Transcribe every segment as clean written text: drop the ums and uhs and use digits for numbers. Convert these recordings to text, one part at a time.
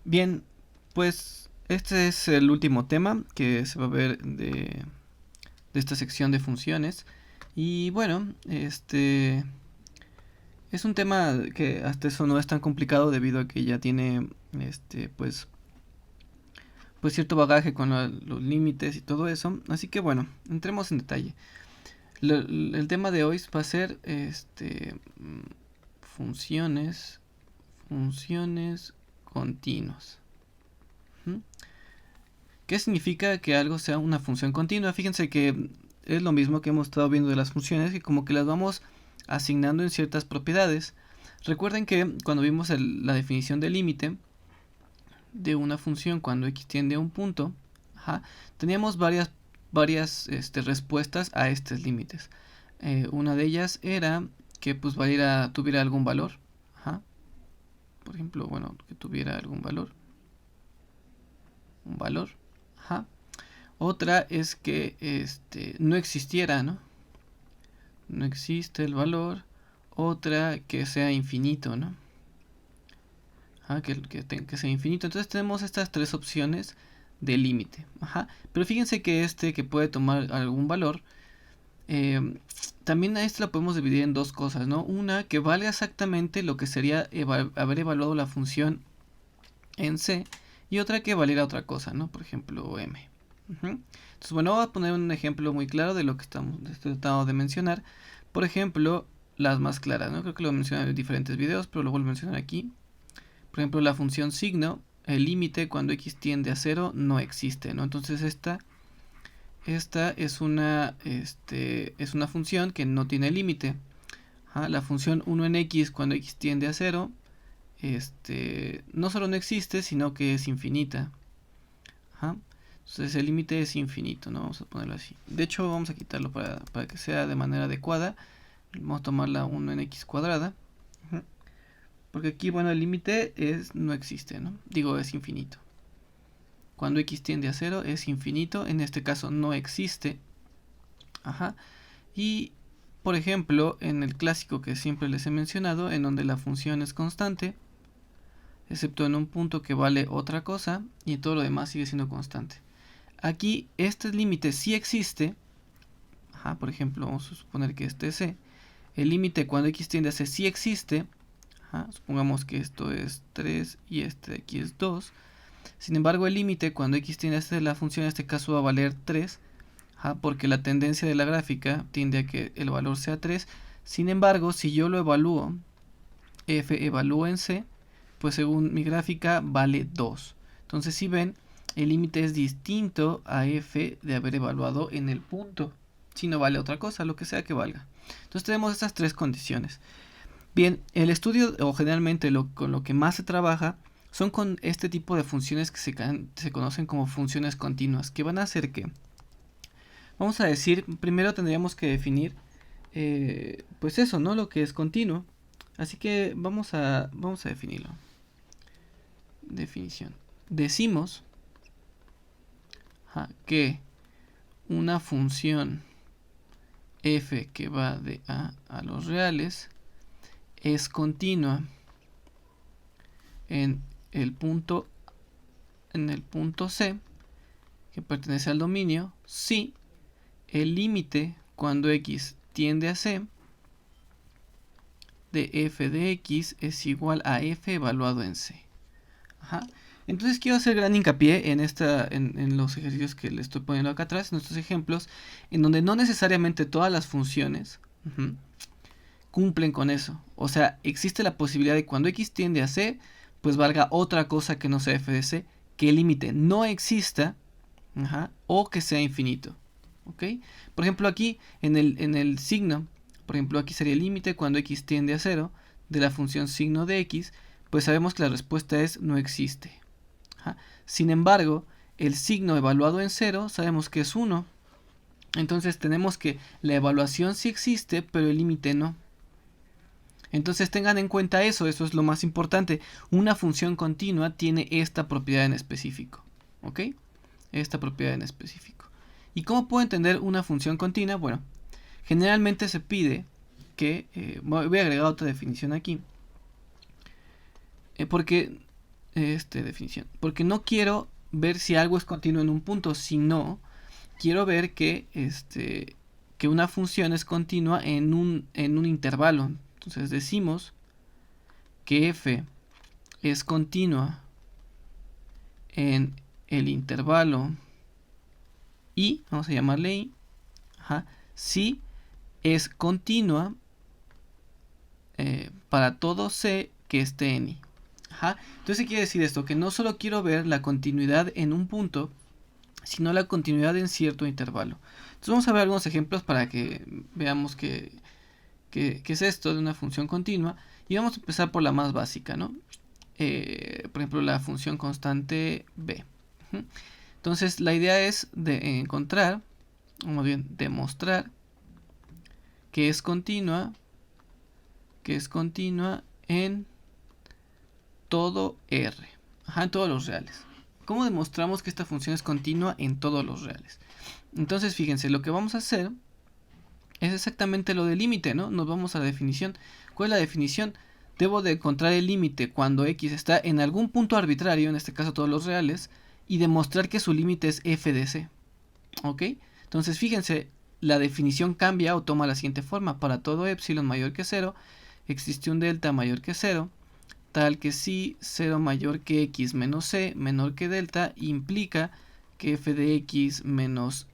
Bien, pues este es el último tema que se va a ver de esta sección de funciones. Y bueno, es un tema que hasta eso no es tan complicado debido a que ya tiene pues cierto bagaje con los límites y todo eso. Así que bueno, entremos en detalle. El tema de hoy va a ser funciones, funciones continuas. ¿Mm? ¿Qué significa que algo sea una función continua? Fíjense que es lo mismo que hemos estado viendo de las funciones, que como que las vamos asignando en ciertas propiedades. Recuerden que cuando vimos la definición del límite de una función cuando x tiende a un punto, teníamos varias respuestas a estos límites. Una de ellas era que pues tuviera algún valor. Por ejemplo, bueno, que tuviera algún valor. Un valor. Otra es que no existiera, ¿no? No existe el valor. Otra que sea infinito, ¿no? Que sea infinito. Entonces tenemos estas tres opciones de límite. Pero fíjense que que puede tomar algún valor, también a lo podemos dividir en dos cosas, ¿no? Una que valga exactamente lo que sería haber evaluado la función en C, y otra que valiera otra cosa, ¿no? Por ejemplo, M. Entonces, bueno, voy a poner un ejemplo muy claro de lo que estoy tratando de mencionar. Por ejemplo, las más claras, ¿no? Creo que lo mencioné en diferentes videos, pero lo vuelvo a mencionar aquí. Por ejemplo, la función signo, el límite cuando x tiende a 0 no existe, ¿no? Entonces esta es una función que no tiene límite. La función 1 en x cuando x tiende a 0 no solo no existe, sino que es infinita. Entonces el límite es infinito, ¿no? Vamos a ponerlo así. De hecho, vamos a quitarlo para que sea de manera adecuada. Vamos a tomar la 1 en x cuadrada. Porque aquí, bueno, el límite no existe, ¿no? Digo, es infinito. Cuando x tiende a 0 es infinito. En este caso no existe. Y, por ejemplo, en el clásico que siempre les he mencionado, en donde la función es constante, excepto en un punto que vale otra cosa, y todo lo demás sigue siendo constante. Aquí este límite sí existe. Por ejemplo, vamos a suponer que este es C. El límite cuando x tiende a C sí existe. Supongamos que esto es 3 y este de aquí es 2. Sin embargo, el límite cuando x tiende a C, la función en este caso va a valer 3. Porque la tendencia de la gráfica tiende a que el valor sea 3. Sin embargo, si yo lo evalúo, f evalúo en C, pues según mi gráfica vale 2. Entonces, si ven, el límite es distinto a f de haber evaluado en el punto. Si no vale otra cosa, lo que sea que valga. Entonces tenemos estas tres condiciones. Bien, el estudio, o generalmente con lo que más se trabaja, son con este tipo de funciones que se conocen como funciones continuas, que van a hacer que, vamos a decir, primero tendríamos que definir, pues eso, ¿no? Lo que es continuo. Así que vamos a definirlo. Definición. Decimos que una función f que va de a los reales es continua en el punto C, que pertenece al dominio, si el límite cuando x tiende a C de f de x es igual a f evaluado en C. Entonces quiero hacer gran hincapié en los ejercicios que le estoy poniendo acá atrás, en estos ejemplos, en donde no necesariamente todas las funciones cumplen con eso. O sea, existe la posibilidad de cuando x tiende a C, pues valga otra cosa que no sea f de C, que el límite no exista, o que sea infinito. Por ejemplo, aquí en el signo, por ejemplo, aquí sería el límite cuando x tiende a 0 de la función signo de x, pues sabemos que la respuesta es no existe. Sin embargo, el signo evaluado en 0 sabemos que es 1. Entonces tenemos que la evaluación sí existe, pero el límite no. Entonces tengan en cuenta eso es lo más importante. Una función continua tiene esta propiedad en específico. Esta propiedad en específico. ¿Y cómo puedo entender una función continua? Bueno, generalmente se pide que, voy a agregar otra definición aquí, porque definición, porque no quiero ver si algo es continuo en un punto, sino quiero ver que que una función es continua en un intervalo. Entonces decimos que f es continua en el intervalo y, vamos a llamarle i, si es continua para todo c que esté en i. Entonces, ¿qué quiere decir esto? Que no solo quiero ver la continuidad en un punto, sino la continuidad en cierto intervalo. Entonces vamos a ver algunos ejemplos para que veamos qué es esto de una función continua. Y vamos a empezar por la más básica, ¿no? Por ejemplo, la función constante b. Entonces la idea es de encontrar, o más bien demostrar, que es continua en todo r, en todos los reales. ¿Cómo demostramos que esta función es continua en todos los reales? Entonces fíjense, lo que vamos a hacer es exactamente lo del límite, ¿no? Nos vamos a la definición. ¿Cuál es la definición? Debo de encontrar el límite cuando x está en algún punto arbitrario, en este caso todos los reales, y demostrar que su límite es f de c. ¿Ok? Entonces fíjense, la definición cambia o toma la siguiente forma. Para todo epsilon mayor que 0, existe un delta mayor que 0, tal que si 0 mayor que x menos c menor que delta implica que f de x menos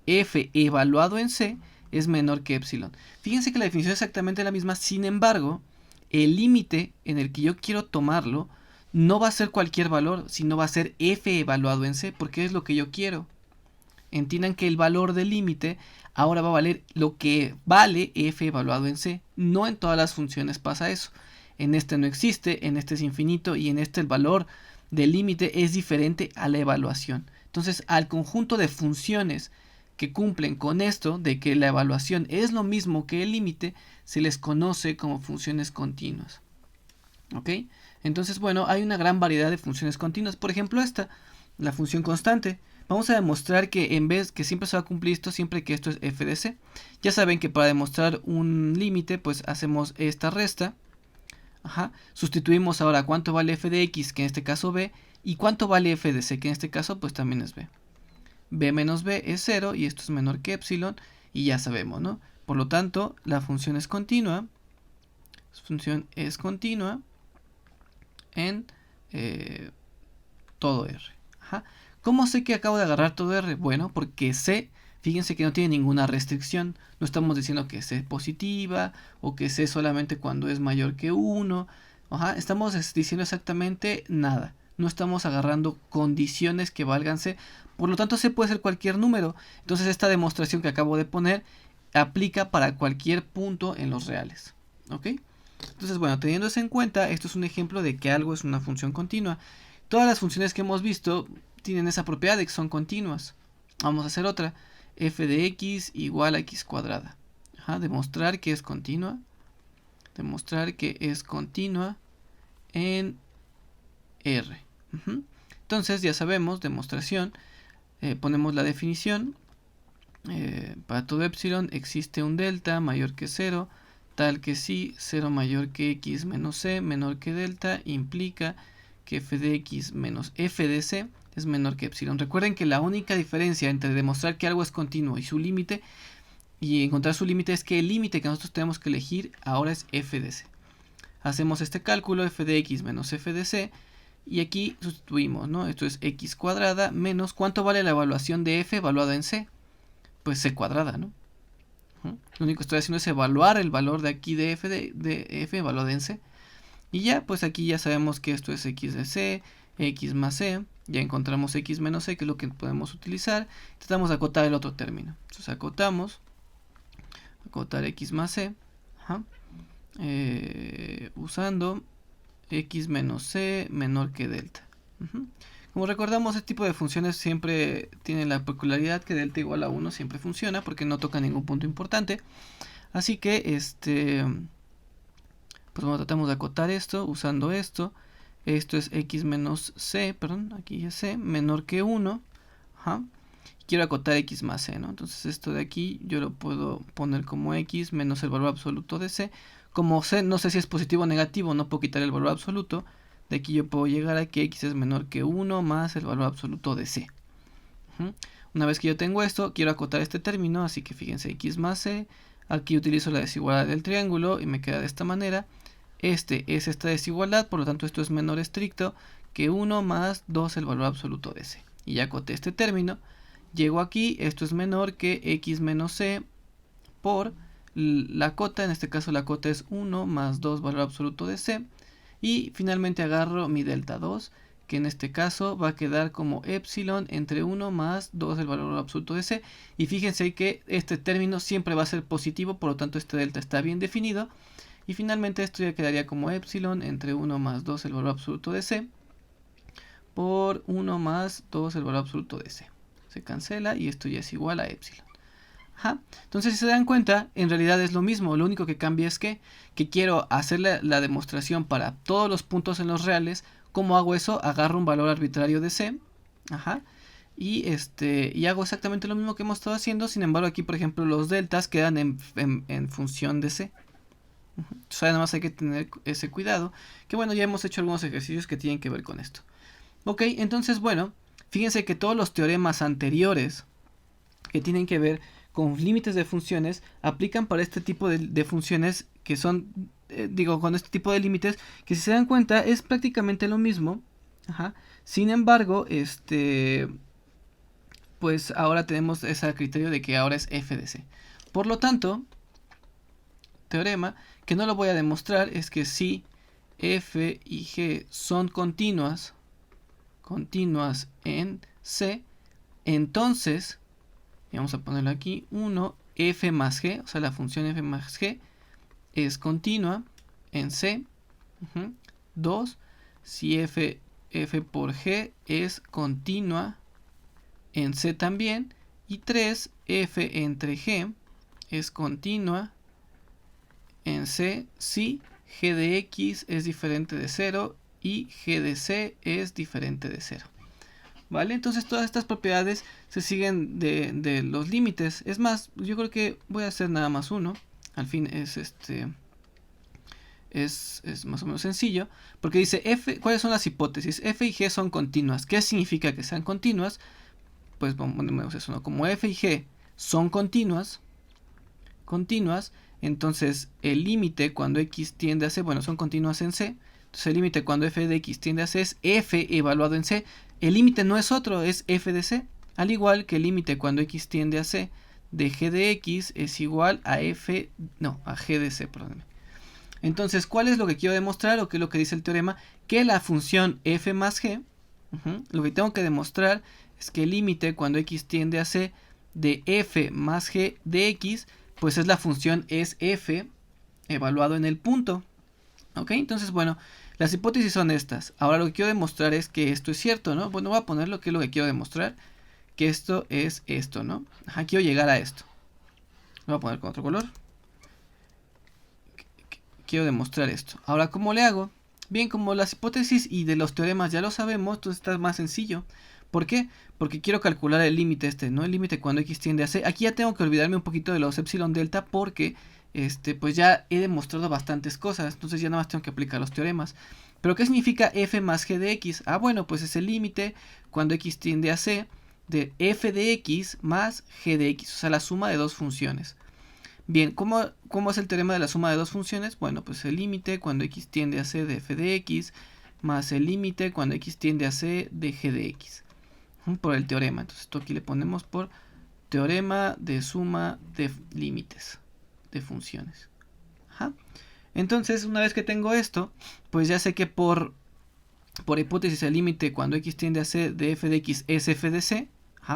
f evaluado en c es menor que epsilon. Fíjense que la definición es exactamente la misma, sin embargo, el límite en el que yo quiero tomarlo no va a ser cualquier valor, sino va a ser f evaluado en c, porque es lo que yo quiero. Entiendan que el valor del límite ahora va a valer lo que vale f evaluado en c. No en todas las funciones pasa eso. En este no existe, en este es infinito y en este el valor del límite es diferente a la evaluación. Entonces, al conjunto de funciones que cumplen con esto de que la evaluación es lo mismo que el límite, se les conoce como funciones continuas. ¿Ok? Entonces, bueno, hay una gran variedad de funciones continuas. Por ejemplo, esta, la función constante. Vamos a demostrar que en vez que siempre se va a cumplir esto, siempre que esto es f de c. Ya saben que para demostrar un límite, pues hacemos esta resta. Sustituimos ahora cuánto vale f de x, que en este caso b, y cuánto vale f de c, que en este caso pues también es b. b menos b es 0 y esto es menor que epsilon, y ya sabemos, ¿no? Por lo tanto, la función es continua. En todo r. ¿Cómo sé que acabo de agarrar todo r? Bueno, porque c, fíjense que no tiene ninguna restricción. No estamos diciendo que c es positiva o que c solamente cuando es mayor que 1. Estamos diciendo exactamente nada. No estamos agarrando condiciones que valgan c. Por lo tanto, c puede ser cualquier número. Entonces, esta demostración que acabo de poner aplica para cualquier punto en los reales. ¿Ok? Entonces, bueno, teniendo eso en cuenta, esto es un ejemplo de que algo es una función continua. Todas las funciones que hemos visto tienen esa propiedad de que son continuas. Vamos a hacer otra. F de x igual a x cuadrada. Demostrar que es continua. Demostrar que es continua en R. Entonces ya sabemos, demostración. Ponemos la definición. Para todo epsilon existe un delta mayor que 0, tal que si 0 mayor que x menos c menor que delta implica que f de x menos f de c es menor que epsilon. Recuerden que la única diferencia entre demostrar que algo es continuo y su límite y encontrar su límite es que el límite que nosotros tenemos que elegir ahora es f de c. Hacemos este cálculo, f de x menos f de c, y aquí sustituimos, ¿no? Esto es x cuadrada menos, ¿cuánto vale la evaluación de f evaluada en c? Pues c cuadrada, ¿no? Lo único que estoy haciendo es evaluar el valor de aquí de f evaluado en c. Y ya, pues aquí ya sabemos que esto es x de c, x más c. Ya encontramos x menos c, que es lo que podemos utilizar. Tratamos de acotar el otro término. Entonces acotamos. Acotar x más c. Usando x menos c menor que delta. Como recordamos, este tipo de funciones siempre tienen la peculiaridad que delta igual a 1 siempre funciona porque no toca ningún punto importante. Así que pues bueno, tratamos de acotar esto usando esto. Esto es x menos c, perdón, aquí es c, menor que 1. Quiero acotar x más c, ¿no? Entonces esto de aquí yo lo puedo poner como x menos el valor absoluto de c. Como c no sé si es positivo o negativo, no puedo quitar el valor absoluto. De aquí yo puedo llegar a que x es menor que 1 más el valor absoluto de c. Una vez que yo tengo esto, quiero acotar este término, así que fíjense, x más c. Aquí utilizo la desigualdad del triángulo y me queda de esta manera. Este es esta desigualdad, por lo tanto esto es menor estricto que 1 más 2 el valor absoluto de c. Y ya acoté este término. Llego aquí, esto es menor que x menos c por la cota, en este caso la cota es 1 más 2 valor absoluto de c. Y finalmente agarro mi delta 2, que en este caso va a quedar como epsilon entre 1 más 2 el valor absoluto de c. Y fíjense que este término siempre va a ser positivo, por lo tanto este delta está bien definido. Y finalmente esto ya quedaría como epsilon entre 1 más 2 el valor absoluto de c por 1 más 2 el valor absoluto de c. Se cancela y esto ya es igual a epsilon. Entonces, si se dan cuenta, en realidad es lo mismo. Lo único que cambia es que quiero hacer la demostración para todos los puntos en los reales. ¿Cómo hago eso? Agarro un valor arbitrario de c. Y hago exactamente lo mismo que hemos estado haciendo. Sin embargo, aquí, por ejemplo, los deltas quedan en función de c. Entonces, además hay que tener ese cuidado. Que bueno, ya hemos hecho algunos ejercicios que tienen que ver con esto. Ok, entonces, bueno, fíjense que todos los teoremas anteriores que tienen que ver con límites de funciones aplican para este tipo de funciones que son, con este tipo de límites, que si se dan cuenta es prácticamente lo mismo. Sin embargo, pues ahora tenemos ese criterio de que ahora es f de c. Por lo tanto, teorema que no lo voy a demostrar es que si f y g son continuas en c, entonces vamos a ponerlo aquí, 1, f más g, o sea, la función f más g es continua en c. 2, si f por g es continua en c también. Y 3, f entre g es continua en c si g de x es diferente de 0 y g de c es diferente de 0. ¿Vale? Entonces todas estas propiedades se siguen de los límites. Es más, yo creo que voy a hacer nada más uno. Al fin es es más o menos sencillo. Porque dice f, ¿cuáles son las hipótesis? F y g son continuas. ¿Qué significa que sean continuas? Pues ponemos eso, ¿no? Como f y g son continuas, entonces el límite cuando x tiende a c, bueno, son continuas en c. Entonces el límite cuando f de x tiende a c es f evaluado en c. El límite no es otro, es f de c. Al igual que el límite cuando x tiende a c de g de x es igual a g de c, perdónenme. Entonces, ¿cuál es lo que quiero demostrar o qué es lo que dice el teorema? Que la función f más g, lo que tengo que demostrar es que el límite cuando x tiende a c de f más g de x, pues es la función es f evaluado en el punto. ¿Ok? Entonces, bueno, las hipótesis son estas. Ahora lo que quiero demostrar es que esto es cierto, ¿no? Bueno, voy a poner lo que es lo que quiero demostrar. Que esto es esto, ¿no? Quiero llegar a esto. Lo voy a poner con otro color. Quiero demostrar esto. Ahora, ¿cómo le hago? Bien, como las hipótesis y de los teoremas ya lo sabemos, entonces está más sencillo. ¿Por qué? Porque quiero calcular el límite ¿no? El límite cuando x tiende a c. Aquí ya tengo que olvidarme un poquito de los epsilon delta porque pues ya he demostrado bastantes cosas, entonces ya nada más tengo que aplicar los teoremas. ¿Pero qué significa f más g de x? Bueno, pues es el límite cuando x tiende a c de f de x más g de x, o sea, la suma de dos funciones. Bien, ¿cómo es el teorema de la suma de dos funciones? Bueno, pues el límite cuando x tiende a c de f de x más el límite cuando x tiende a c de g de x. Por el teorema, entonces esto aquí le ponemos por teorema de suma de límites de funciones. Entonces, una vez que tengo esto, pues ya sé que por hipótesis el límite cuando x tiende a c de f de x es f de c,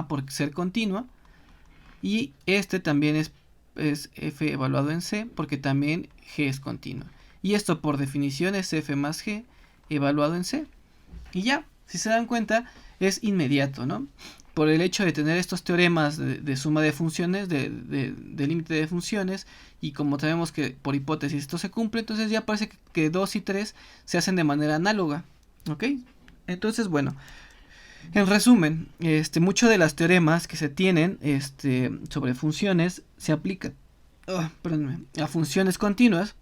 por ser continua, y este también es f evaluado en c porque también g es continua. Y esto por definición es f más g evaluado en c. Y ya, si se dan cuenta, es inmediato, ¿no? Por el hecho de tener estos teoremas de suma de funciones, de límite de funciones, y como sabemos que por hipótesis esto se cumple, entonces ya parece que 2 y 3 se hacen de manera análoga, ¿ok? Entonces, bueno, en resumen, muchos de los teoremas que se tienen sobre funciones se aplican a funciones continuas,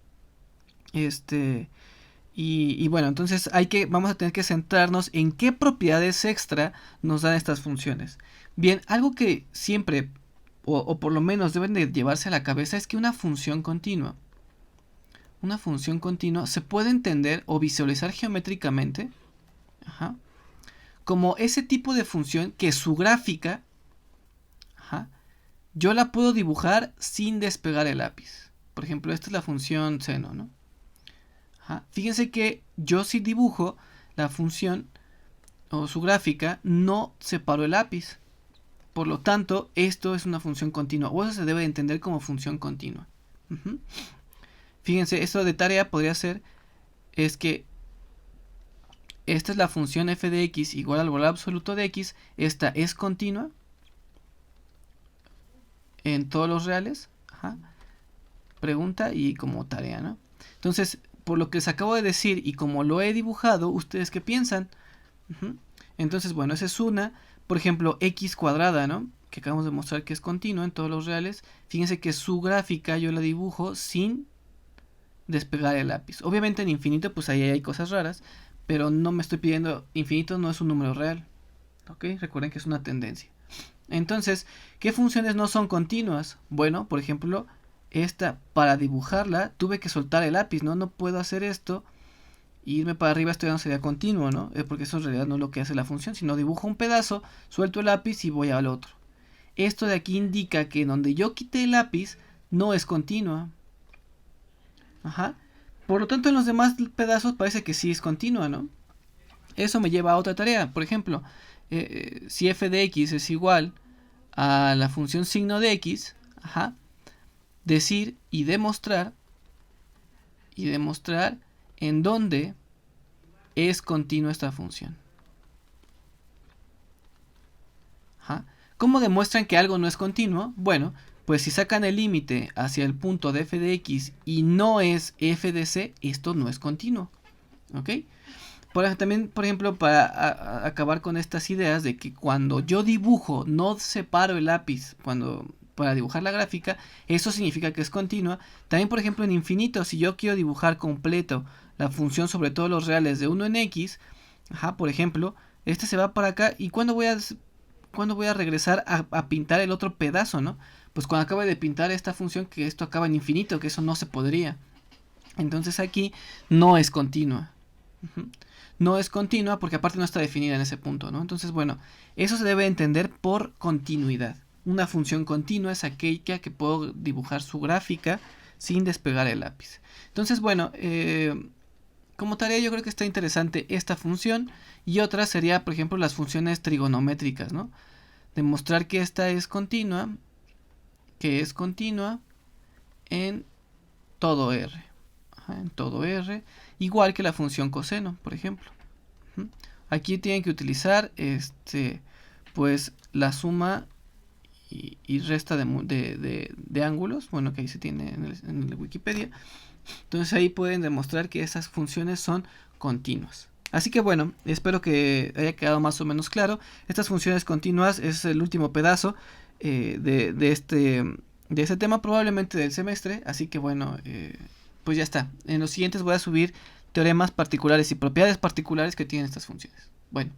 Y bueno, entonces vamos a tener que centrarnos en qué propiedades extra nos dan estas funciones. Bien, algo que siempre, o por lo menos deben de llevarse a la cabeza, es que una función continua se puede entender o visualizar geométricamente, como ese tipo de función que su gráfica, yo la puedo dibujar sin despegar el lápiz. Por ejemplo, esta es la función seno, ¿no? Fíjense que yo si dibujo la función o su gráfica, no separo el lápiz. Por lo tanto, esto es una función continua, o eso se debe entender como función continua. Fíjense, esto de tarea podría ser, es que esta es la función f de x igual al valor absoluto de x, esta es continua en todos los reales. Pregunta y como tarea, ¿no? Entonces, por lo que les acabo de decir y como lo he dibujado, ¿ustedes qué piensan? Entonces, bueno, esa es una. Por ejemplo, x cuadrada, ¿no? Que acabamos de mostrar que es continua en todos los reales. Fíjense que su gráfica yo la dibujo sin despegar el lápiz. Obviamente en infinito, pues ahí hay cosas raras, pero no me estoy pidiendo, infinito no es un número real. ¿Ok? Recuerden que es una tendencia. Entonces, ¿qué funciones no son continuas? Bueno, por ejemplo, esta, para dibujarla, tuve que soltar el lápiz, ¿no? No puedo hacer esto e irme para arriba, esto ya no sería continuo, ¿no? Porque eso en realidad no es lo que hace la función, sino dibujo un pedazo, suelto el lápiz y voy al otro. Esto de aquí indica que donde yo quité el lápiz, no es continua. Por lo tanto, en los demás pedazos parece que sí es continua, ¿no? Eso me lleva a otra tarea. Por ejemplo, si f de x es igual a la función signo de x, decir y demostrar en dónde es continua esta función. ¿Cómo demuestran que algo no es continuo? Bueno, pues si sacan el límite hacia el punto de f de x y no es f de c, esto no es continuo. ¿Ok? También, por ejemplo, para acabar con estas ideas de que cuando yo dibujo no separo el lápiz para dibujar la gráfica, eso significa que es continua. También, por ejemplo, en infinito, si yo quiero dibujar completo la función sobre todos los reales de 1 en x, por ejemplo, este se va para acá y ¿cuándo voy a regresar a pintar el otro pedazo, no? Pues cuando acabe de pintar esta función, que esto acaba en infinito, que eso no se podría. Entonces aquí no es continua. No es continua porque aparte no está definida en ese punto, ¿no? Entonces, bueno, eso se debe entender por continuidad. Una función continua es aquella que puedo dibujar su gráfica sin despegar el lápiz. Entonces, bueno, como tarea yo creo que está interesante esta función. Y otra sería, por ejemplo, las funciones trigonométricas, ¿no? Demostrar que esta es continua, en todo R. En todo R, igual que la función coseno, por ejemplo. Aquí tienen que utilizar pues la suma y resta de ángulos, bueno, que ahí se tiene en el Wikipedia. Entonces ahí pueden demostrar que esas funciones son continuas. Así que bueno, espero que haya quedado más o menos claro. Estas funciones continuas es el último pedazo de este tema, probablemente del semestre. Así que bueno, pues ya está. En los siguientes voy a subir teoremas particulares y propiedades particulares que tienen estas funciones. Bueno.